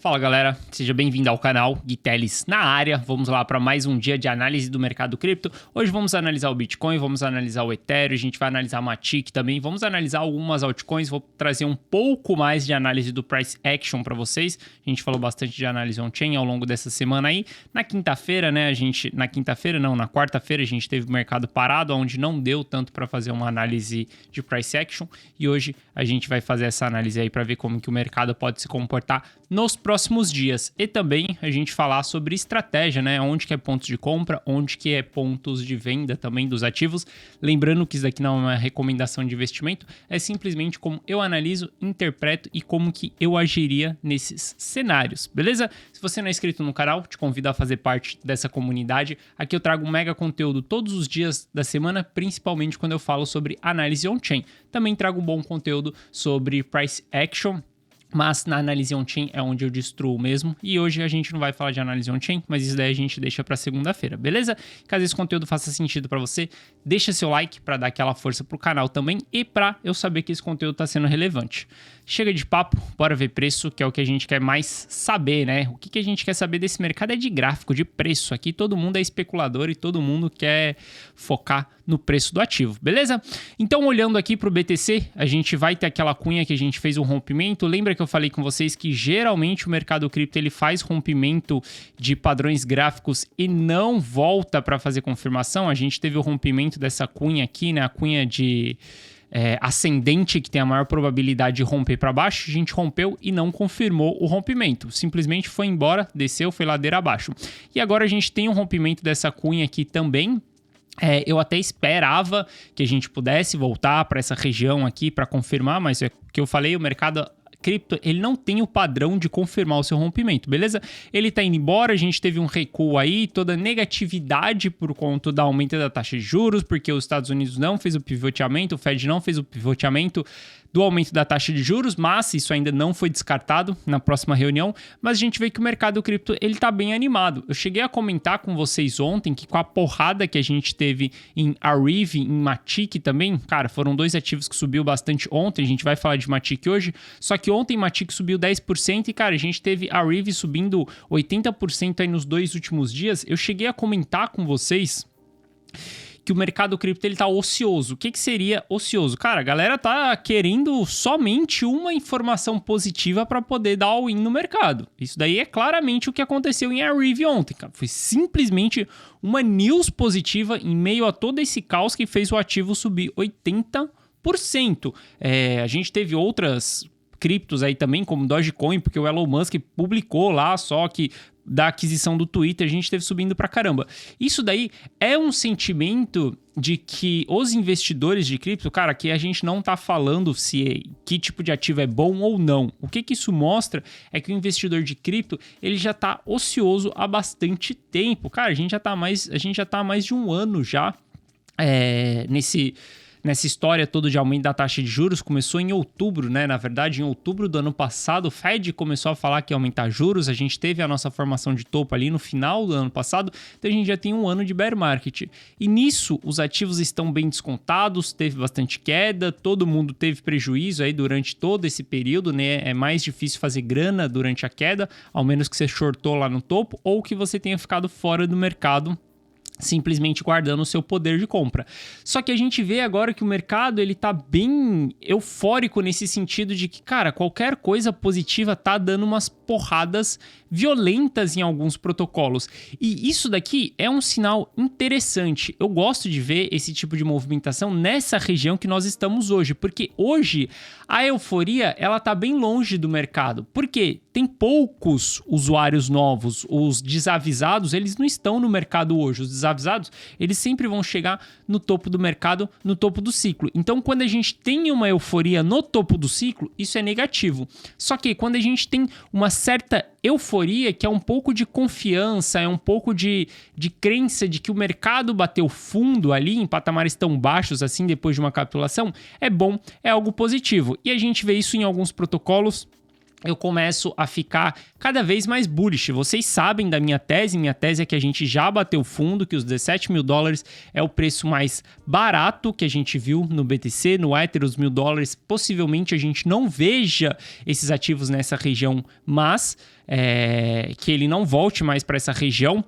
Fala galera, seja bem-vindo ao canal Gui Teles na área. Vamos lá para mais um dia de análise do mercado cripto. Hoje vamos analisar o Bitcoin, vamos analisar o Ethereum, a gente vai analisar a Matic também, vamos analisar algumas altcoins, vou trazer um pouco mais de análise do Price Action para vocês. A gente falou bastante de análise on-chain ao longo dessa semana aí. Na quinta-feira, né, na quarta-feira a gente teve o mercado parado, onde não deu tanto para fazer uma análise de Price Action, e hoje a gente vai fazer essa análise aí para ver como que o mercado pode se comportar nos próximos dias. E também a gente falar sobre estratégia, né? Onde que é pontos de compra, onde que é pontos de venda também dos ativos. Lembrando que isso daqui não é uma recomendação de investimento, é simplesmente como eu analiso, interpreto e como que eu agiria nesses cenários, beleza? Se você não é inscrito no canal, te convido a fazer parte dessa comunidade. Aqui eu trago um mega conteúdo todos os dias da semana, principalmente quando eu falo sobre análise on-chain. Também trago um bom conteúdo sobre price action, mas na análise on-chain é onde eu destruo mesmo. E hoje a gente não vai falar de análise on-chain, mas isso daí a gente deixa para segunda-feira, beleza? Caso esse conteúdo faça sentido para você, deixa seu like para dar aquela força pro canal também e para eu saber que esse conteúdo está sendo relevante. Chega de papo, bora ver preço, que é o que a gente quer mais saber, né? O que a gente quer saber desse mercado é de gráfico, de preço. Aqui todo mundo é especulador e todo mundo quer focar no preço do ativo, beleza? Então, olhando aqui para o BTC, a gente vai ter aquela cunha que a gente fez um rompimento. Lembra que eu falei com vocês que geralmente o mercado cripto ele faz rompimento de padrões gráficos e não volta para fazer confirmação? A gente teve o rompimento dessa cunha aqui, né? A cunha de ascendente, que tem a maior probabilidade de romper para baixo. A gente rompeu e não confirmou o rompimento. Simplesmente foi embora, desceu, foi ladeira abaixo. E agora a gente tem um rompimento dessa cunha aqui também. Eu até esperava que a gente pudesse voltar para essa região aqui para confirmar, mas é o que eu falei, o mercado cripto, ele não tem o padrão de confirmar o seu rompimento, beleza? Ele tá indo embora, a gente teve um recuo aí, toda negatividade por conta do aumento da taxa de juros, porque os Estados Unidos não fez o pivoteamento, o Fed não fez o pivoteamento do aumento da taxa de juros, mas isso ainda não foi descartado na próxima reunião, mas a gente vê que o mercado cripto, ele tá bem animado. Eu cheguei a comentar com vocês ontem que com a porrada que a gente teve em Arrive, em Matic também, cara, foram dois ativos que subiu bastante ontem, a gente vai falar de Matic hoje, só que ontem Matic subiu 10% e, cara, a gente teve Arrive subindo 80% aí nos dois últimos dias. Eu cheguei a comentar com vocês que o mercado cripto ele tá ocioso. O que seria ocioso? Cara, a galera tá querendo somente uma informação positiva para poder dar all-in no mercado. Isso daí é claramente o que aconteceu em Arrive ontem, cara. Foi simplesmente uma news positiva em meio a todo esse caos que fez o ativo subir 80%. A gente teve outras criptos aí também, como Dogecoin, porque o Elon Musk publicou lá, só que da aquisição do Twitter, a gente teve subindo pra caramba. Isso daí é um sentimento de que os investidores de cripto, cara, que a gente não tá falando que tipo de ativo é bom ou não. O que isso mostra é que o investidor de cripto, ele já tá ocioso há bastante tempo. Cara, a gente já tá há mais de um ano já nessa história toda de aumento da taxa de juros. Começou em outubro, né? Na verdade, em outubro do ano passado, o Fed começou a falar que ia aumentar juros. A gente teve a nossa formação de topo ali no final do ano passado, então a gente já tem um ano de bear market. E nisso, os ativos estão bem descontados, teve bastante queda, todo mundo teve prejuízo aí durante todo esse período, né? É mais difícil fazer grana durante a queda, ao menos que você shortou lá no topo ou que você tenha ficado fora do mercado, simplesmente guardando o seu poder de compra. Só que a gente vê agora que o mercado ele tá bem eufórico nesse sentido de que, cara, qualquer coisa positiva tá dando umas porradas violentas em alguns protocolos. E isso daqui é um sinal interessante. Eu gosto de ver esse tipo de movimentação nessa região que nós estamos hoje, porque hoje a euforia ela tá bem longe do mercado. Por quê? Tem poucos usuários novos. Os desavisados, eles não estão no mercado hoje. Os desavisados, eles sempre vão chegar no topo do mercado, no topo do ciclo. Então, quando a gente tem uma euforia no topo do ciclo, isso é negativo. Só que quando a gente tem uma certa euforia, que é um pouco de confiança, é um pouco de crença de que o mercado bateu fundo ali em patamares tão baixos assim depois de uma capitulação, é bom, é algo positivo. E a gente vê isso em alguns protocolos. eu começo a ficar cada vez mais bullish. Vocês sabem da minha tese é que a gente já bateu fundo, que os $17 mil é o preço mais barato que a gente viu no BTC, no Ether, os $1.000, possivelmente a gente não veja esses ativos nessa região, mas que ele não volte mais para essa região,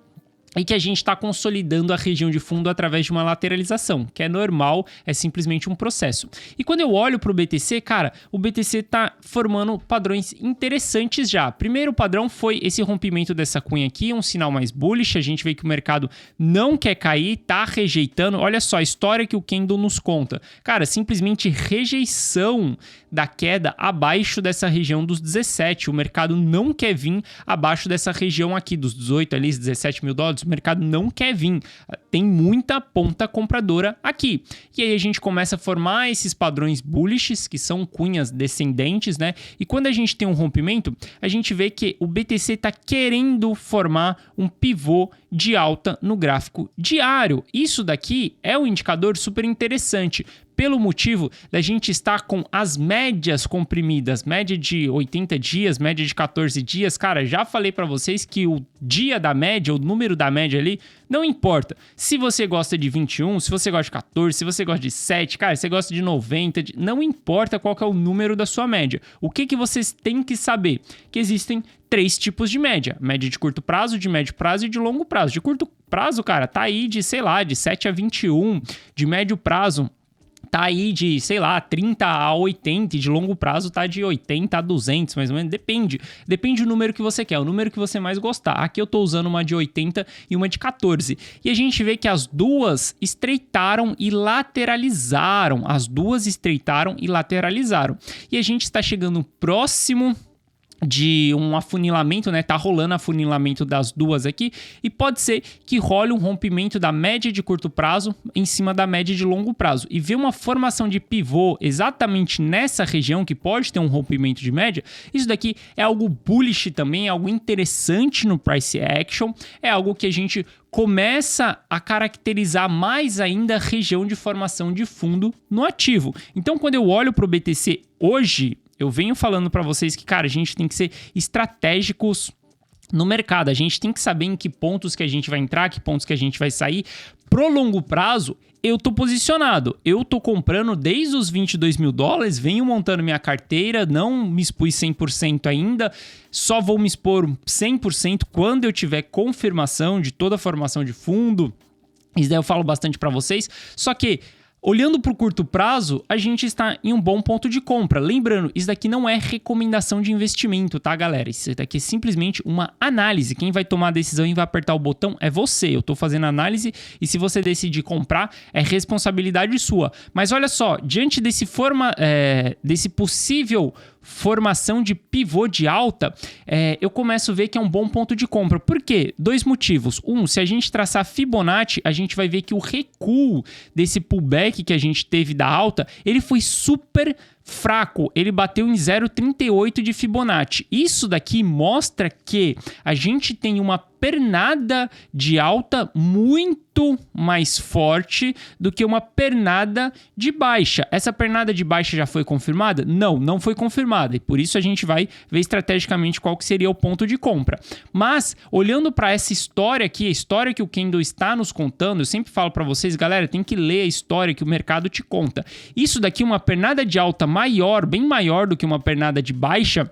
e que a gente está consolidando a região de fundo através de uma lateralização, que é normal, é simplesmente um processo. E quando eu olho para o BTC, cara, o BTC está formando padrões interessantes já. Primeiro padrão foi esse rompimento dessa cunha aqui, um sinal mais bullish, a gente vê que o mercado não quer cair, tá rejeitando. Olha só a história que o Candle nos conta. Cara, simplesmente rejeição da queda abaixo dessa região dos 17. O mercado não quer vir abaixo dessa região aqui, dos 18 ali, $17 mil. O mercado não quer vir. Tem muita ponta compradora aqui. E aí a gente começa a formar esses padrões bullishes, que são cunhas descendentes, né? E quando a gente tem um rompimento, a gente vê que o BTC está querendo formar um pivô de alta no gráfico diário. Isso daqui é um indicador super interessante, pelo motivo da gente estar com as médias comprimidas, média de 80 dias, média de 14 dias. Cara, já falei para vocês que o dia da média, o número da média ali, não importa. Se você gosta de 21, se você gosta de 14, se você gosta de 7, cara, se você gosta de 90, não importa qual que é o número da sua média. O que vocês têm que saber? Que existem 3 tipos de média. Média de curto prazo, de médio prazo e de longo prazo. De curto prazo, cara, tá aí de, sei lá, de 7 a 21. De médio prazo, tá aí de, sei lá, 30 a 80, e de longo prazo tá de 80 a 200, mais ou menos, depende do número que você quer, o número que você mais gostar. Aqui eu tô usando uma de 80 e uma de 14, e a gente vê que as duas estreitaram e lateralizaram, e a gente está chegando próximo de um afunilamento, né? Tá rolando afunilamento das duas aqui e pode ser que role um rompimento da média de curto prazo em cima da média de longo prazo e ver uma formação de pivô exatamente nessa região que pode ter um rompimento de média. Isso daqui é algo bullish também, é algo interessante no price action, é algo que a gente começa a caracterizar mais ainda a região de formação de fundo no ativo. Então, quando eu olho para o BTC hoje, eu venho falando para vocês que, cara, a gente tem que ser estratégicos no mercado. A gente tem que saber em que pontos que a gente vai entrar, que pontos que a gente vai sair. Pro longo prazo, eu tô posicionado. Eu tô comprando desde os $22 mil, venho montando minha carteira, não me expus 100% ainda, só vou me expor 100% quando eu tiver confirmação de toda a formação de fundo. Isso daí eu falo bastante para vocês. Só que olhando para o curto prazo, a gente está em um bom ponto de compra. Lembrando, isso daqui não é recomendação de investimento, tá, galera? Isso daqui é simplesmente uma análise. Quem vai tomar a decisão e vai apertar o botão é você. Eu estou fazendo análise e se você decidir comprar, é responsabilidade sua. Mas olha só, diante desse possível formação de pivô de alta, eu começo a ver que é um bom ponto de compra. Por quê? 2 motivos. Se a gente traçar Fibonacci, a gente vai ver que o recuo desse pullback que a gente teve da alta, ele foi super fraco, ele bateu em 0,38 de Fibonacci. Isso daqui mostra que a gente tem uma pernada de alta muito mais forte do que uma pernada de baixa. Essa pernada de baixa já foi confirmada? Não foi confirmada, e por isso a gente vai ver estrategicamente qual que seria o ponto de compra. Mas, olhando para essa história aqui, a história que o Candle está nos contando, eu sempre falo para vocês, galera, tem que ler a história que o mercado te conta. Isso daqui, uma pernada de alta maior, bem maior do que uma pernada de baixa,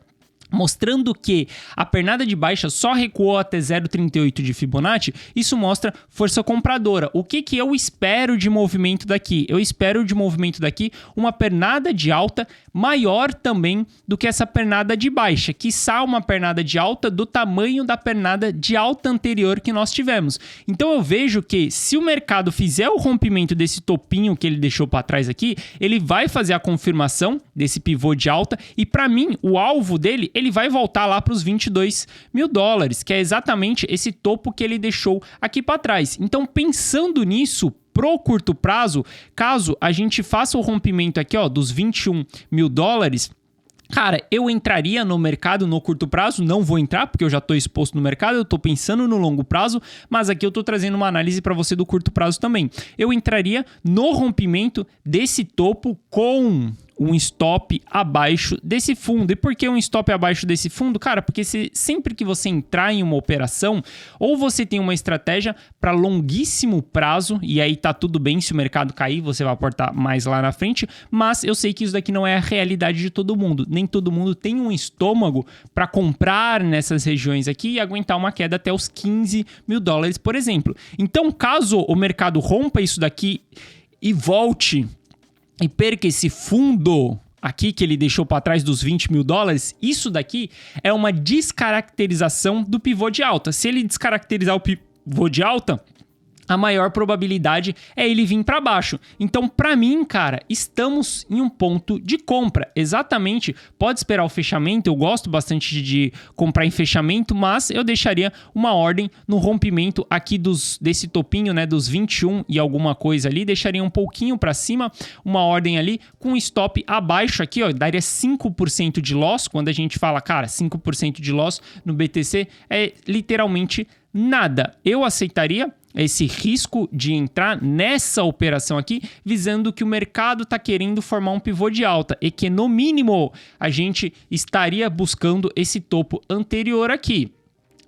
mostrando que a pernada de baixa só recuou até 0,38 de Fibonacci, isso mostra força compradora. O que eu espero de movimento daqui? Eu espero de movimento daqui uma pernada de alta maior também do que essa pernada de baixa, quiçá uma pernada de alta do tamanho da pernada de alta anterior que nós tivemos. Então eu vejo que se o mercado fizer o rompimento desse topinho que ele deixou para trás aqui, ele vai fazer a confirmação desse pivô de alta e para mim o alvo dele, ele vai voltar lá para os $22 mil, que é exatamente esse topo que ele deixou aqui para trás. Então, pensando nisso, pro curto prazo, caso a gente faça o rompimento aqui, ó, dos $21 mil, cara, eu entraria no mercado no curto prazo, não vou entrar porque eu já estou exposto no mercado, eu estou pensando no longo prazo, mas aqui eu estou trazendo uma análise para você do curto prazo também. Eu entraria no rompimento desse topo com um stop abaixo desse fundo. E por que um stop abaixo desse fundo? Cara, porque sempre que você entrar em uma operação, ou você tem uma estratégia para longuíssimo prazo, e aí tá tudo bem, se o mercado cair, você vai aportar mais lá na frente, mas eu sei que isso daqui não é a realidade de todo mundo. Nem todo mundo tem um estômago para comprar nessas regiões aqui e aguentar uma queda até os 15 mil dólares, por exemplo. Então, caso o mercado rompa isso daqui e volte e perca esse fundo aqui que ele deixou para trás dos 20 mil dólares, isso daqui é uma descaracterização do pivô de alta. Se ele descaracterizar o pivô de alta, a maior probabilidade é ele vir para baixo. Então, para mim, cara, estamos em um ponto de compra. Exatamente, pode esperar o fechamento. Eu gosto bastante de comprar em fechamento, mas eu deixaria uma ordem no rompimento aqui desse topinho, né, dos 21 e alguma coisa ali. Deixaria um pouquinho para cima, uma ordem ali com stop abaixo aqui, ó, daria 5% de loss. Quando a gente fala, cara, 5% de loss no BTC é literalmente nada. Eu aceitaria esse risco de entrar nessa operação aqui, visando que o mercado está querendo formar um pivô de alta e que, no mínimo, a gente estaria buscando esse topo anterior aqui.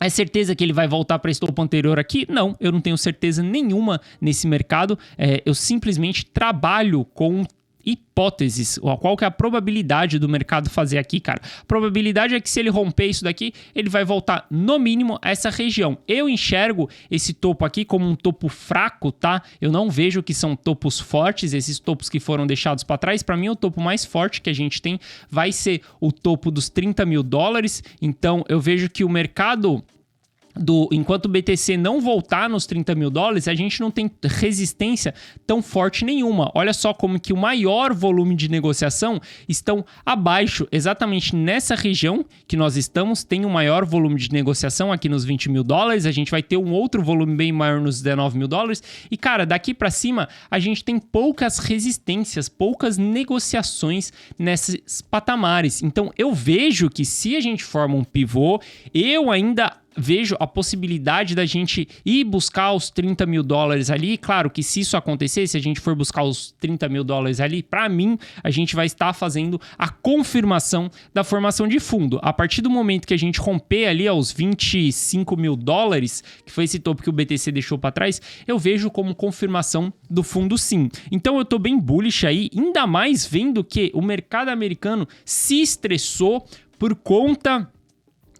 É certeza que ele vai voltar para esse topo anterior aqui? Não, eu não tenho certeza nenhuma nesse mercado. Eu simplesmente trabalho com hipóteses. Qual que é a probabilidade do mercado fazer aqui, cara? A probabilidade é que se ele romper isso daqui, ele vai voltar no mínimo a essa região. Eu enxergo esse topo aqui como um topo fraco, tá? Eu não vejo que são topos fortes, esses topos que foram deixados para trás. Para mim, o topo mais forte que a gente tem vai ser o topo dos 30 mil dólares. Então, eu vejo que o mercado enquanto o BTC não voltar nos 30 mil dólares, a gente não tem resistência tão forte nenhuma. Olha só como que o maior volume de negociação estão abaixo, exatamente nessa região que nós estamos, tem um maior volume de negociação aqui nos 20 mil dólares, a gente vai ter um outro volume bem maior nos 19 mil dólares, e cara, daqui para cima a gente tem poucas resistências, poucas negociações nesses patamares. Então eu vejo que se a gente forma um pivô, eu ainda vejo a possibilidade da gente ir buscar os 30 mil dólares ali. Claro que se isso acontecer, se a gente for buscar os 30 mil dólares ali, para mim, a gente vai estar fazendo a confirmação da formação de fundo. A partir do momento que a gente romper ali aos 25 mil dólares, que foi esse topo que o BTC deixou para trás, eu vejo como confirmação do fundo sim. Então eu tô bem bullish aí, ainda mais vendo que o mercado americano se estressou por conta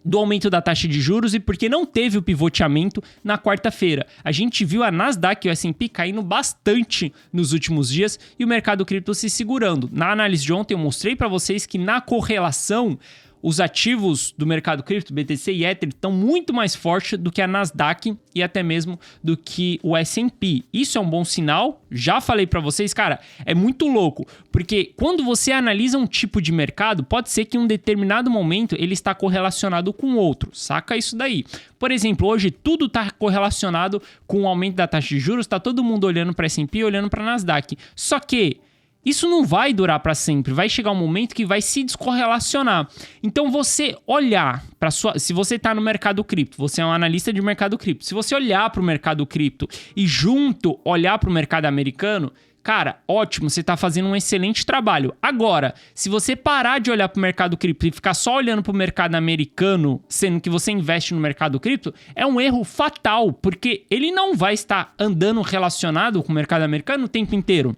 do aumento da taxa de juros e porque não teve o pivoteamento na quarta-feira. A gente viu a Nasdaq e o S&P caindo bastante nos últimos dias e o mercado cripto se segurando. Na análise de ontem eu mostrei para vocês que na correlação os ativos do mercado cripto, BTC e Ether, estão muito mais fortes do que a Nasdaq e até mesmo do que o S&P. Isso é um bom sinal. Já falei para vocês, cara, é muito louco, porque quando você analisa um tipo de mercado, pode ser que em um determinado momento ele está correlacionado com outro. Saca isso daí. Por exemplo, hoje tudo está correlacionado com o aumento da taxa de juros, está todo mundo olhando para S&P e olhando para a Nasdaq. Só que isso não vai durar para sempre, vai chegar um momento que vai se descorrelacionar. Então você olhar para se você está no mercado cripto, você é um analista de mercado cripto, se você olhar para o mercado cripto e junto olhar para o mercado americano, cara, ótimo, você está fazendo um excelente trabalho. Agora, se você parar de olhar para o mercado cripto e ficar só olhando para o mercado americano, sendo que você investe no mercado cripto, é um erro fatal, porque ele não vai estar andando relacionado com o mercado americano o tempo inteiro.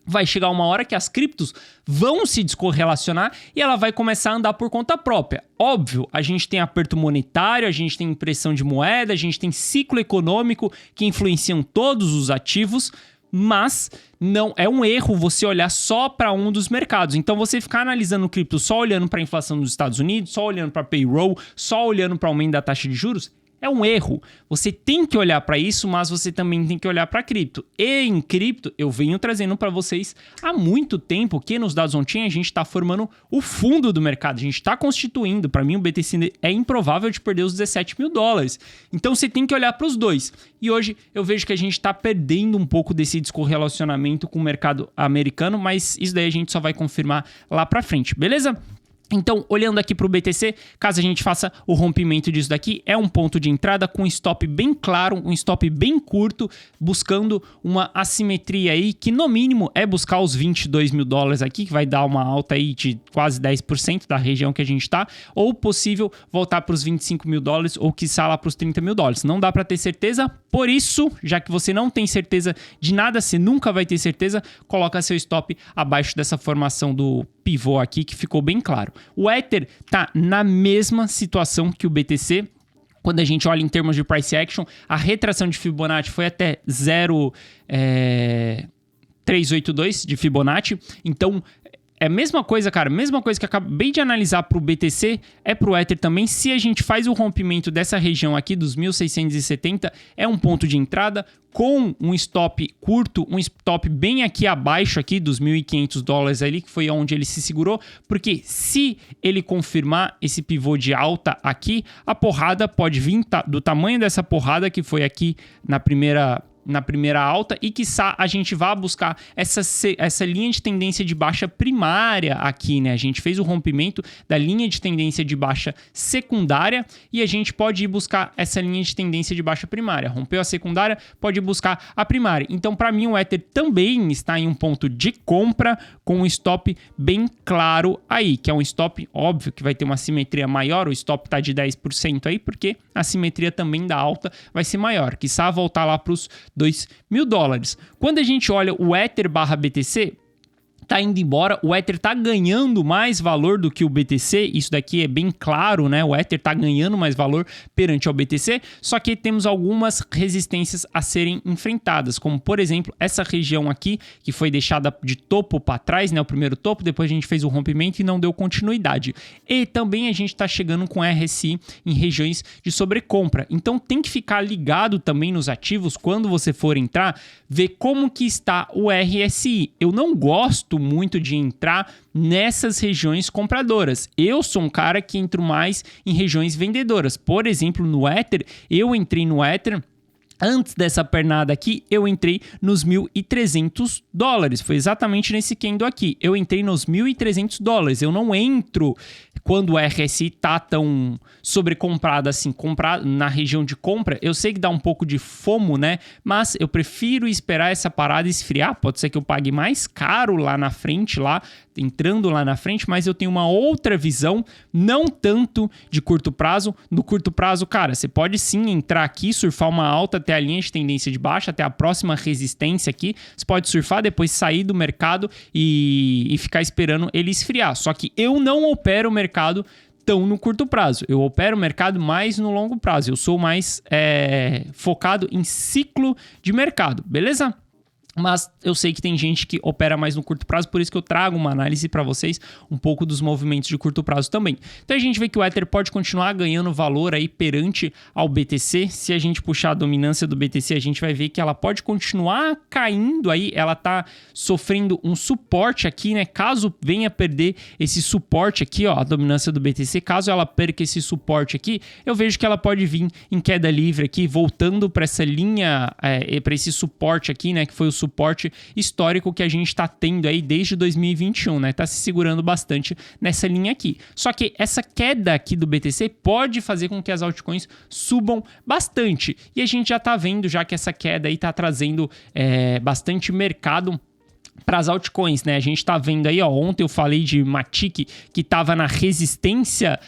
Vai chegar uma hora que as criptos vão se descorrelacionar e ela vai começar a andar por conta própria. Óbvio, a gente tem aperto monetário, a gente tem impressão de moeda, a gente tem ciclo econômico que influenciam todos os ativos, mas não é um erro você olhar só para um dos mercados. Então você ficar analisando o cripto só olhando para a inflação dos Estados Unidos, só olhando para payroll, só olhando para o aumento da taxa de juros, é um erro. Você tem que olhar para isso, mas você também tem que olhar para cripto. E em cripto, eu venho trazendo para vocês há muito tempo que nos dados on-chain a gente está formando o fundo do mercado. A gente está constituindo. Para mim, o BTC é improvável de perder os 17 mil dólares. Então, você tem que olhar para os dois. E hoje eu vejo que a gente está perdendo um pouco desse descorrelacionamento com o mercado americano, mas isso daí a gente só vai confirmar lá para frente, beleza? Então, olhando aqui para o BTC, caso a gente faça o rompimento disso daqui, é um ponto de entrada com um stop bem claro, um stop bem curto, buscando uma assimetria aí, que no mínimo é buscar os 22 mil dólares aqui, que vai dar uma alta aí de quase 10% da região que a gente está, ou possível voltar para os 25 mil dólares, ou quiçá lá para os 30 mil dólares. Não dá para ter certeza, por isso, já que você não tem certeza de nada, você nunca vai ter certeza, coloca seu stop abaixo dessa formação do pivô aqui, que ficou bem claro. O Ether tá na mesma situação que o BTC. Quando a gente olha em termos de price action, a retração de Fibonacci foi até 0,382 de Fibonacci. Então, é a mesma coisa, cara. Mesma coisa que acabei de analisar para o BTC, é para o Ether também. Se a gente faz o rompimento dessa região aqui, dos 1.670, é um ponto de entrada com um stop curto, um stop bem aqui abaixo aqui dos 1.500 dólares ali, que foi onde ele se segurou, porque se ele confirmar esse pivô de alta aqui, a porrada pode vir do tamanho dessa porrada que foi aqui na primeira alta, e quiçá a gente vá buscar essa linha de tendência de baixa primária aqui, né? A gente fez o rompimento da linha de tendência de baixa secundária e a gente pode ir buscar essa linha de tendência de baixa primária. Rompeu a secundária, pode ir buscar a primária. Então, para mim, o Ether também está em um ponto de compra com um stop bem claro aí, que é um stop, óbvio, que vai ter uma simetria maior, o stop tá de 10% aí, porque a simetria também da alta vai ser maior, quiçá voltar lá para os 2 mil dólares. Quando a gente olha o Ether barra BTC, tá indo embora, o Ether tá ganhando mais valor do que o BTC, isso daqui é bem claro, né? O Ether tá ganhando mais valor perante ao BTC, só que temos algumas resistências a serem enfrentadas, como por exemplo, essa região aqui, que foi deixada de topo para trás, né? O primeiro topo, depois a gente fez o rompimento e não deu continuidade. E também a gente tá chegando com RSI em regiões de sobrecompra, então tem que ficar ligado também nos ativos quando você for entrar, ver como que está o RSI. Eu não gosto muito de entrar nessas regiões compradoras. Eu sou um cara que entro mais em regiões vendedoras. Por exemplo, no Ether, eu entrei no Ether antes dessa pernada aqui, eu entrei nos 1.300 dólares. Foi exatamente nesse candle aqui. Eu entrei nos 1.300 dólares. Eu não entro quando o RSI tá tão sobrecomprado assim, comprado na região de compra. Eu sei que dá um pouco de FOMO, né? Mas eu prefiro esperar essa parada esfriar. Pode ser que eu pague mais caro lá na frente, entrando lá na frente, mas eu tenho uma outra visão, não tanto de curto prazo. No curto prazo, cara, você pode sim entrar aqui, surfar uma alta até a linha de tendência de baixa, até a próxima resistência aqui. Você pode surfar, depois sair do mercado e ficar esperando ele esfriar. Só que eu não opero o mercado tão no curto prazo. Eu opero o mercado mais no longo prazo. Eu sou mais focado em ciclo de mercado, beleza? Mas eu sei que tem gente que opera mais no curto prazo, por isso que eu trago uma análise para vocês um pouco dos movimentos de curto prazo também. Então a gente vê que o Ether pode continuar ganhando valor aí perante ao BTC. Se a gente puxar a dominância do BTC, a gente vai ver que ela pode continuar caindo aí, ela tá sofrendo um suporte aqui, né? Caso venha perder esse suporte aqui, ó, a dominância do BTC, caso ela perca esse suporte aqui, eu vejo que ela pode vir em queda livre aqui, voltando para essa linha, para esse suporte aqui, né? Que foi o suporte histórico que a gente está tendo aí desde 2021, né? Tá se segurando bastante nessa linha aqui. Só que essa queda aqui do BTC pode fazer com que as altcoins subam bastante. E a gente já tá vendo já que essa queda aí tá trazendo bastante mercado para as altcoins, né? A gente tá vendo aí, ó, ontem eu falei de Matic que tava na resistência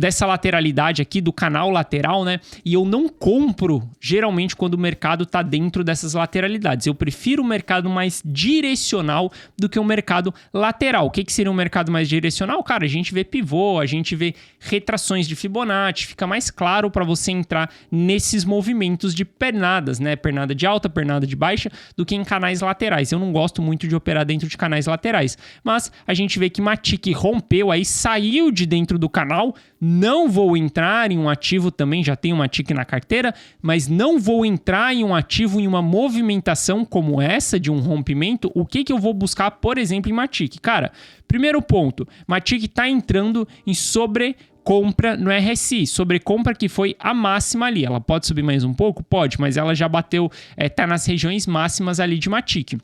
dessa lateralidade aqui, do canal lateral, né? E eu não compro, geralmente, quando o mercado tá dentro dessas lateralidades. Eu prefiro um mercado mais direcional do que um mercado lateral. O que seria um mercado mais direcional? Cara, a gente vê pivô, a gente vê retrações de Fibonacci, fica mais claro para você entrar nesses movimentos de pernadas, né? Pernada de alta, pernada de baixa, do que em canais laterais. Eu não gosto muito de operar dentro de canais laterais. Mas a gente vê que Matic rompeu aí, saiu de dentro do canal. Não vou entrar em um ativo também, já tenho uma Matic na carteira, mas não vou entrar em um ativo em uma movimentação como essa de um rompimento. O que eu vou buscar, por exemplo, em Matic? Cara, primeiro ponto, Matic está entrando em sobrecompra no RSI, sobrecompra que foi a máxima ali. Ela pode subir mais um pouco? Pode, mas ela já bateu, tá nas regiões máximas ali de Matic.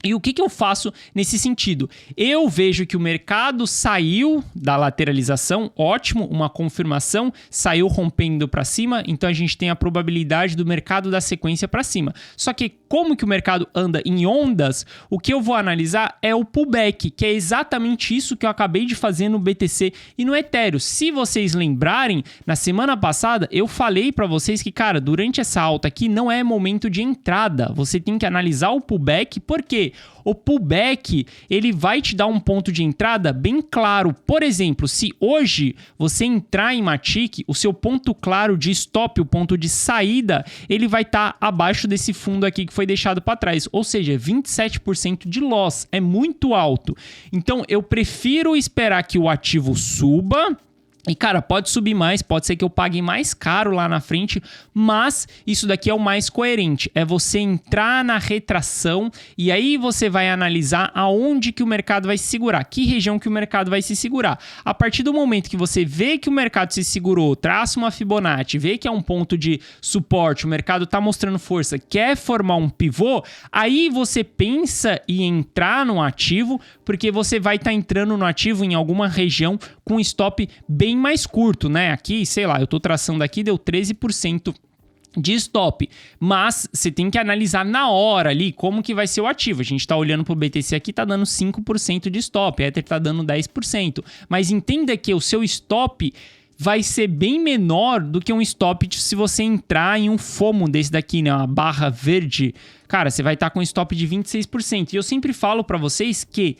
E o que eu faço nesse sentido? Eu vejo que o mercado saiu da lateralização, ótimo, uma confirmação, saiu rompendo para cima, então a gente tem a probabilidade do mercado dar sequência para cima. Só que como que o mercado anda em ondas, o que eu vou analisar é o pullback, que é exatamente isso que eu acabei de fazer no BTC e no Ethereum. Se vocês lembrarem, na semana passada eu falei para vocês que, cara, durante essa alta aqui não é momento de entrada, você tem que analisar o pullback, por quê? O pullback, ele vai te dar um ponto de entrada bem claro. Por exemplo, se hoje você entrar em Matic, o seu ponto claro de stop, o ponto de saída, ele vai estar abaixo desse fundo aqui que foi deixado para trás. Ou seja, 27% de loss. É muito alto. Então, eu prefiro esperar que o ativo suba. E, cara, pode subir mais, pode ser que eu pague mais caro lá na frente, mas isso daqui é o mais coerente. É você entrar na retração e aí você vai analisar aonde que o mercado vai se segurar, que região que o mercado vai se segurar. A partir do momento que você vê que o mercado se segurou, traça uma Fibonacci, vê que é um ponto de suporte, o mercado está mostrando força, quer formar um pivô, aí você pensa em entrar no ativo, porque você vai estar entrando no ativo em alguma região com stop bem mais curto, né? Aqui, sei lá, eu tô traçando aqui, deu 13% de stop, mas você tem que analisar na hora ali como que vai ser o ativo. A gente tá olhando pro BTC aqui, tá dando 5% de stop, Ether tá dando 10%, mas entenda que o seu stop vai ser bem menor do que um stop se você entrar em um FOMO desse daqui, né? Uma barra verde, cara, você vai estar com um stop de 26%. E eu sempre falo para vocês que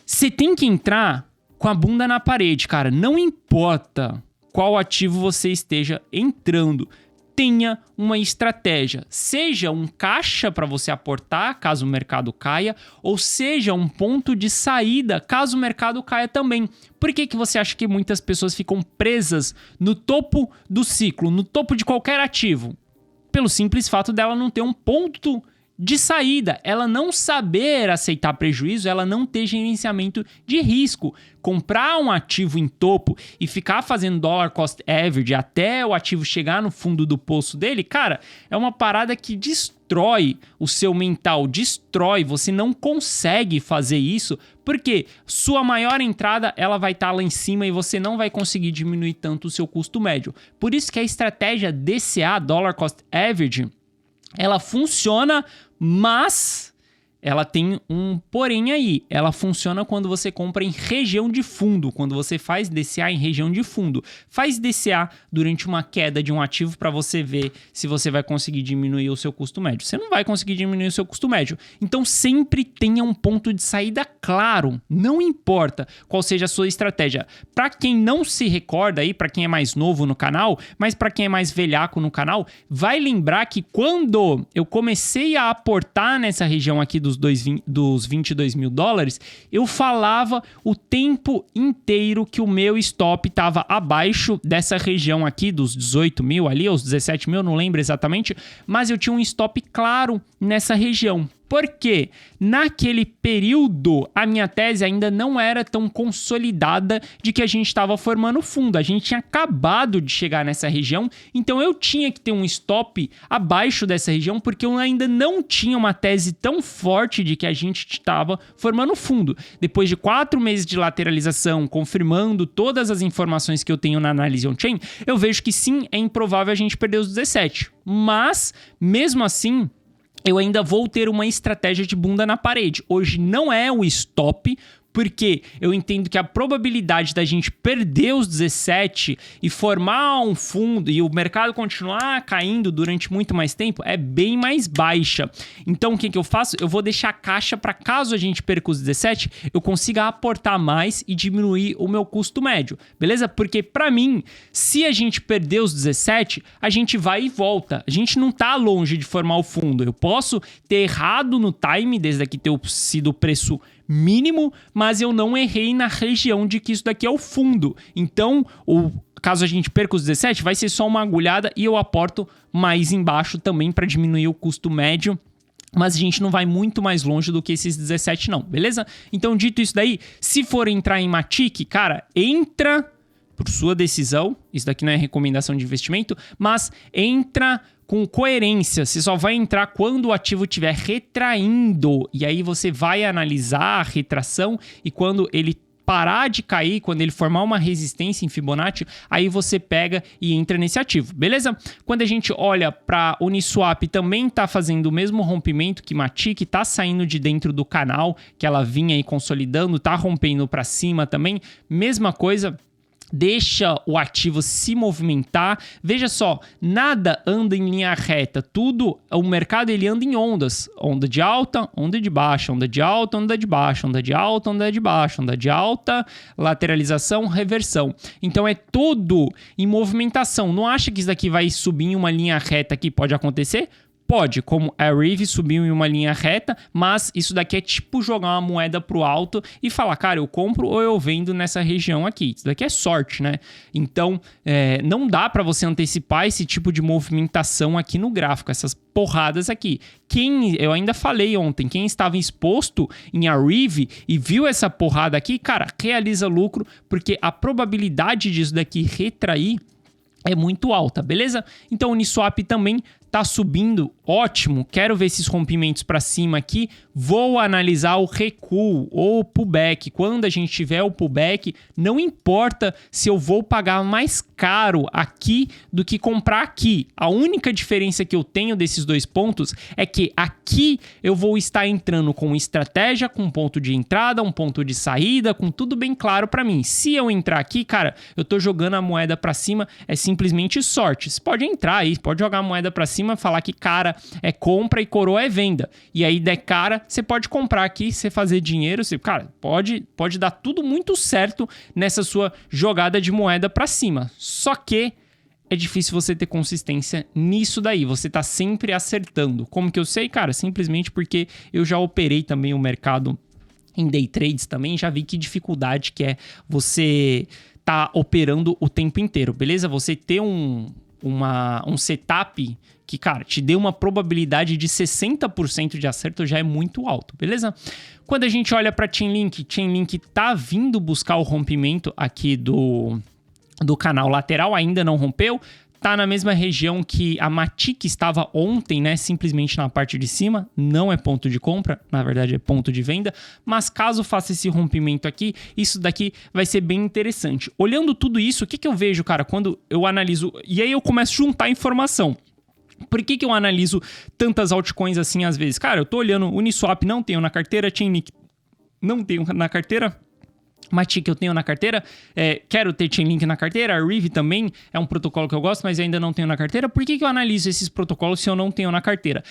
você tem que entrar com a bunda na parede, cara. Não importa qual ativo você esteja entrando, tenha uma estratégia. Seja um caixa para você aportar caso o mercado caia, ou seja um ponto de saída caso o mercado caia também. Por que você acha que muitas pessoas ficam presas no topo do ciclo, no topo de qualquer ativo? Pelo simples fato dela não ter um ponto de saída, ela não saber aceitar prejuízo, ela não ter gerenciamento de risco. Comprar um ativo em topo e ficar fazendo dollar cost average até o ativo chegar no fundo do poço dele, cara, é uma parada que destrói o seu mental, destrói, você não consegue fazer isso, porque sua maior entrada ela vai estar lá em cima e você não vai conseguir diminuir tanto o seu custo médio. Por isso que a estratégia DCA, dollar cost average, ela funciona, mas ela tem um porém aí. Ela funciona quando você compra em região de fundo, quando você faz DCA em região de fundo. Faz DCA durante uma queda de um ativo para você ver se você vai conseguir diminuir o seu custo médio. Você não vai conseguir diminuir o seu custo médio. Então sempre tenha um ponto de saída claro. Não importa qual seja a sua estratégia. Para quem não se recorda aí, para quem é mais novo no canal, mas para quem é mais velhaco no canal, vai lembrar que quando eu comecei a aportar nessa região aqui dos 22 mil dólares, eu falava o tempo inteiro que o meu stop estava abaixo dessa região aqui, dos 18 mil ali, os 17 mil, não lembro exatamente, mas eu tinha um stop claro nessa região. Porque naquele período a minha tese ainda não era tão consolidada de que a gente estava formando fundo. A gente tinha acabado de chegar nessa região, então eu tinha que ter um stop abaixo dessa região porque eu ainda não tinha uma tese tão forte de que a gente estava formando fundo. Depois de 4 meses de lateralização, confirmando todas as informações que eu tenho na análise on-chain, eu vejo que sim, é improvável a gente perder os 17. Mas, mesmo assim, eu ainda vou ter uma estratégia de bunda na parede. Hoje não é o stop, porque eu entendo que a probabilidade da gente perder os 17 e formar um fundo e o mercado continuar caindo durante muito mais tempo é bem mais baixa. Então o que eu faço? Eu vou deixar a caixa para caso a gente perca os 17, eu consiga aportar mais e diminuir o meu custo médio, beleza? Porque para mim, se a gente perder os 17, a gente vai e volta. A gente não tá longe de formar o fundo. Eu posso ter errado no time, desde aqui ter sido o preço mínimo, mas eu não errei na região de que isso daqui é o fundo. Então, caso a gente perca os 17, vai ser só uma agulhada e eu aporto mais embaixo também para diminuir o custo médio. Mas a gente não vai muito mais longe do que esses 17 não, beleza? Então, dito isso daí, se for entrar em Matic, cara, entra por sua decisão, isso daqui não é recomendação de investimento, mas entra com coerência. Você só vai entrar quando o ativo estiver retraindo, e aí você vai analisar a retração, e quando ele parar de cair, quando ele formar uma resistência em Fibonacci, aí você pega e entra nesse ativo, beleza? Quando a gente olha para Uniswap, também tá fazendo o mesmo rompimento que Matic, tá saindo de dentro do canal que ela vinha aí consolidando, tá rompendo para cima também, mesma coisa. Deixa o ativo se movimentar. Veja só, nada anda em linha reta. Tudo, o mercado ele anda em ondas. Onda de alta, onda de baixa, onda de alta, onda de baixa, onda de alta, onda de baixa, onda de alta, lateralização, reversão. Então é tudo em movimentação. Não acha que isso daqui vai subir em uma linha reta aqui? Pode acontecer? Pode, como a Riv subiu em uma linha reta, mas isso daqui é tipo jogar uma moeda pro alto e falar, cara, eu compro ou eu vendo nessa região aqui. Isso daqui é sorte, né? Então, não dá para você antecipar esse tipo de movimentação aqui no gráfico, essas porradas aqui. Eu ainda falei ontem, quem estava exposto em Arrive e viu essa porrada aqui, cara, realiza lucro, porque a probabilidade disso daqui retrair é muito alta, beleza? Então o Uniswap também tá subindo, ótimo, quero ver esses rompimentos para cima aqui, vou analisar o recuo ou o pullback. Quando a gente tiver o pullback, não importa se eu vou pagar mais caro aqui do que comprar aqui. A única diferença que eu tenho desses dois pontos é que aqui eu vou estar entrando com estratégia, com ponto de entrada, um ponto de saída, com tudo bem claro para mim. Se eu entrar aqui, cara, eu tô jogando a moeda para cima, é simplesmente sorte. Você pode entrar aí, pode jogar a moeda para cima, falar que cara é compra e coroa é venda. E aí der cara, você pode comprar aqui, você fazer dinheiro, cara, pode dar tudo muito certo nessa sua jogada de moeda para cima. Só que é difícil você ter consistência nisso daí. Você tá sempre acertando. Como que eu sei, cara? Simplesmente porque eu já operei também o mercado em day trades também, já vi que dificuldade que é você tá operando o tempo inteiro, beleza? Você ter um setup que, cara, te dê uma probabilidade de 60% de acerto já é muito alto, beleza? Quando a gente olha para Chainlink tá vindo buscar o rompimento aqui do canal lateral, ainda não rompeu, tá na mesma região que a Matic estava ontem, né? Simplesmente na parte de cima, não é ponto de compra, na verdade é ponto de venda, mas caso faça esse rompimento aqui, isso daqui vai ser bem interessante. Olhando tudo isso, o que eu vejo, cara, quando eu analiso, e aí eu começo a juntar informação. Por que eu analiso tantas altcoins assim às vezes? Cara, eu tô olhando Uniswap, não tenho na carteira, Chainlink não tenho na carteira, Matic eu tenho na carteira, quero ter Chainlink na carteira, a Riv também é um protocolo que eu gosto, mas ainda não tenho na carteira. Por que eu analiso esses protocolos se eu não tenho na carteira?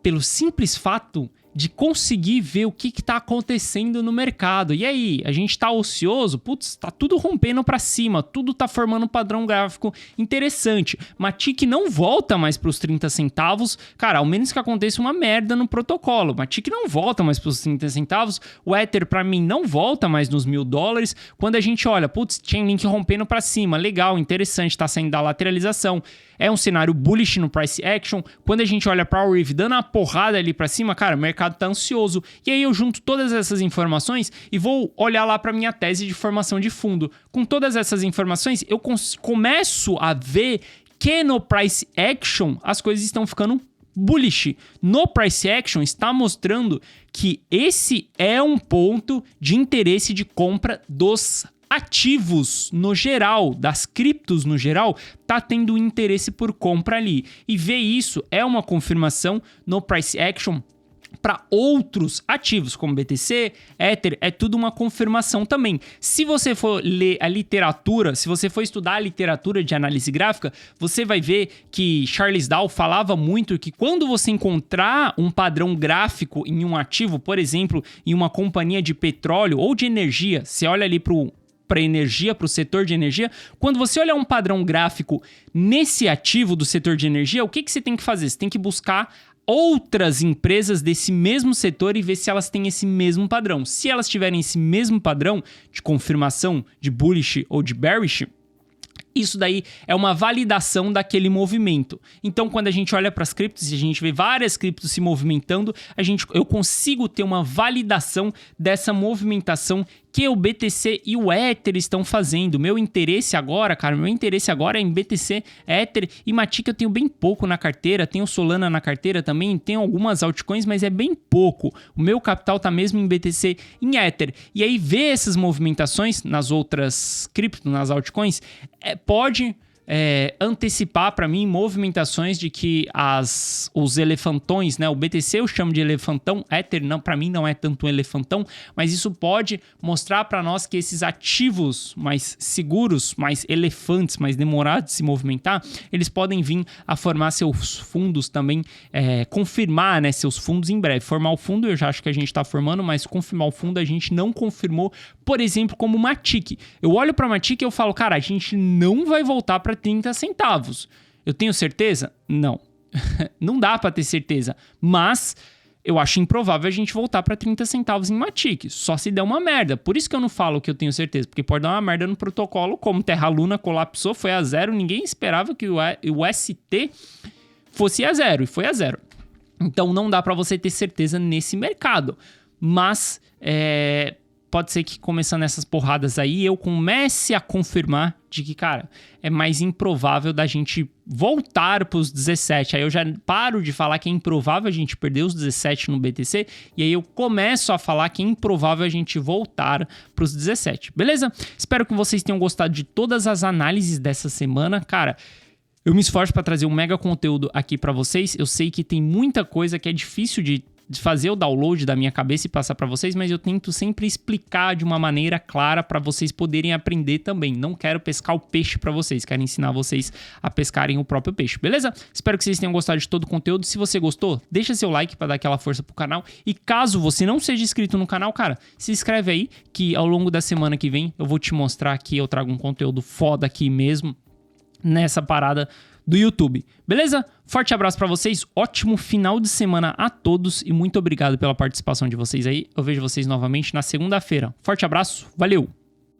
Pelo simples fato de conseguir ver o que está acontecendo no mercado. E aí, a gente está ocioso? Putz, tá tudo rompendo para cima, tudo tá formando um padrão gráfico interessante. Matic não volta mais para os 30 centavos, cara, ao menos que aconteça uma merda no protocolo. Matic não volta mais para os 30 centavos, o Ether para mim não volta mais nos $1.000. Quando a gente olha, putz, Chainlink rompendo para cima, legal, interessante, tá saindo da lateralização. É um cenário bullish no price action. Quando a gente olha para o Riv dando uma porrada ali para cima, cara, o mercado tá ansioso. E aí eu junto todas essas informações e vou olhar lá para minha tese de formação de fundo. Com todas essas informações, eu começo a ver que no price action as coisas estão ficando bullish. No price action está mostrando que esse é um ponto de interesse de compra dos ativos no geral, das criptos no geral, tá tendo interesse por compra ali. E ver isso é uma confirmação no price action para outros ativos, como BTC, Ether, é tudo uma confirmação também. Se você for ler a literatura, se você for estudar a literatura de análise gráfica, você vai ver que Charles Dow falava muito que quando você encontrar um padrão gráfico em um ativo, por exemplo, em uma companhia de petróleo ou de energia, você olha ali para energia, para o setor de energia, quando você olhar um padrão gráfico nesse ativo do setor de energia, o que você tem que fazer? Você tem que buscar outras empresas desse mesmo setor e ver se elas têm esse mesmo padrão. Se elas tiverem esse mesmo padrão de confirmação de bullish ou de bearish, Isso daí é uma validação daquele movimento. Então, quando a gente olha para as criptos e a gente vê várias criptos se movimentando, eu consigo ter uma validação dessa movimentação que o BTC e o Ether estão fazendo. Meu interesse agora é em BTC, Ether e Matic. Eu tenho bem pouco na carteira, tenho Solana na carteira também, tenho algumas altcoins, mas é bem pouco. O meu capital tá mesmo em BTC, em Ether. E aí ver essas movimentações nas outras criptos, nas altcoins, pode antecipar para mim movimentações de que os elefantões, né? O BTC eu chamo de elefantão, Ether não, para mim não é tanto um elefantão, mas isso pode mostrar para nós que esses ativos mais seguros, mais elefantes, mais demorados de se movimentar, eles podem vir a formar seus fundos também, confirmar, né, seus fundos em breve. Formar o fundo eu já acho que a gente está formando, mas confirmar o fundo a gente não confirmou, por exemplo, como Matic. Eu olho para Matic e eu falo, cara, a gente não vai voltar para 30 centavos. Eu tenho certeza? Não. Não dá para ter certeza. Mas eu acho improvável a gente voltar para 30 centavos em Matic. Só se der uma merda. Por isso que eu não falo que eu tenho certeza. Porque pode dar uma merda no protocolo. Como Terra Luna colapsou, foi a zero. Ninguém esperava que o ST fosse a zero. E foi a zero. Então não dá para você ter certeza nesse mercado. Mas pode ser que começando essas porradas aí, eu comece a confirmar de que, cara, é mais improvável da gente voltar para os 17. Aí eu já paro de falar que é improvável a gente perder os 17 no BTC, e aí eu começo a falar que é improvável a gente voltar para os 17, beleza? Espero que vocês tenham gostado de todas as análises dessa semana, cara. Eu me esforço para trazer um mega conteúdo aqui para vocês. Eu sei que tem muita coisa que é difícil de fazer o download da minha cabeça e passar para vocês, mas eu tento sempre explicar de uma maneira clara para vocês poderem aprender também. Não quero pescar o peixe para vocês, quero ensinar vocês a pescarem o próprio peixe, beleza? Espero que vocês tenham gostado de todo o conteúdo. Se você gostou, deixa seu like para dar aquela força pro canal. E caso você não seja inscrito no canal, cara, se inscreve aí que ao longo da semana que vem eu vou te mostrar que eu trago um conteúdo foda aqui mesmo nessa parada do YouTube, beleza? Forte abraço pra vocês, ótimo final de semana a todos e muito obrigado pela participação de vocês aí. Eu vejo vocês novamente na segunda-feira. Forte abraço, valeu!